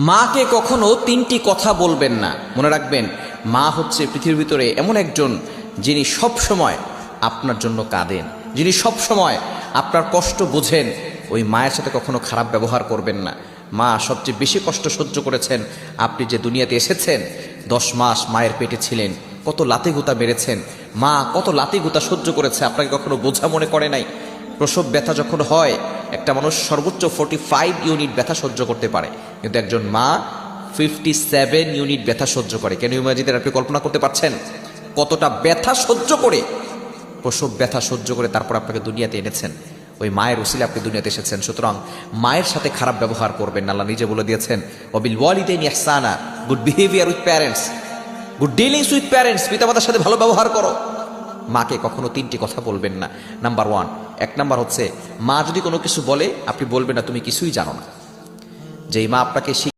মাকে কখনো তিনটি কথা বলবেন না। মনে রাখবেন, মা হচ্ছে পৃথিবীর ভিতরে এমন একজন যিনি সব সময় আপনার জন্য কাঁদেন, যিনি সব সময় আপনার কষ্ট বোঝেন। ওই মায়ের সাথে কখনো খারাপ ব্যবহার করবেন না। মা সবচেয়ে বেশি কষ্ট সহ্য করেছেন। আপনি যে দুনিয়াতে এসেছেন, 10 মাস মায়ের পেটে ছিলেন, কত লাতি গুতা মেরেছেন, মা কত লাতি গুতা সহ্য করেছে, আপনাকে কখনো বোঝা মনে করে নাই। প্রসব ব্যথা যখন হয়, একটা মানুষ সর্বোচ্চ 45 ইউনিট ব্যথা সহ্য করতে পারে, কিন্তু একজন মা 57 ইউনিট ব্যথা সহ্য করে। কেন ইমাজিদের আপনি কল্পনা করতে পারছেন কতটা ব্যথা সহ্য করে, প্রসব ব্যথা সহ্য করে তারপর আপনাকে দুনিয়াতে এনেছেন। ওই মায়ের উসিলে আপনি দুনিয়াতে এসেছেন। সুতরাং মায়ের সাথে খারাপ ব্যবহার করবেন না। আল্লাহ নিজে বলে দিয়েছেন, ওয়াবিল ওয়ালিদাইনি ইহসানা, good behaviour with parents, good dealings with parents, পিতামাতার সাথে ভালো ব্যবহার করো। মাকে কখনো তিনটি কথা বলবেন না। নাম্বার 1, 1 নাম্বার হচ্ছে, মা যদি কোনো কিছু বলে আপনি বলবেন না তুমি কিছুই জানো না। যেই মা আপনাকে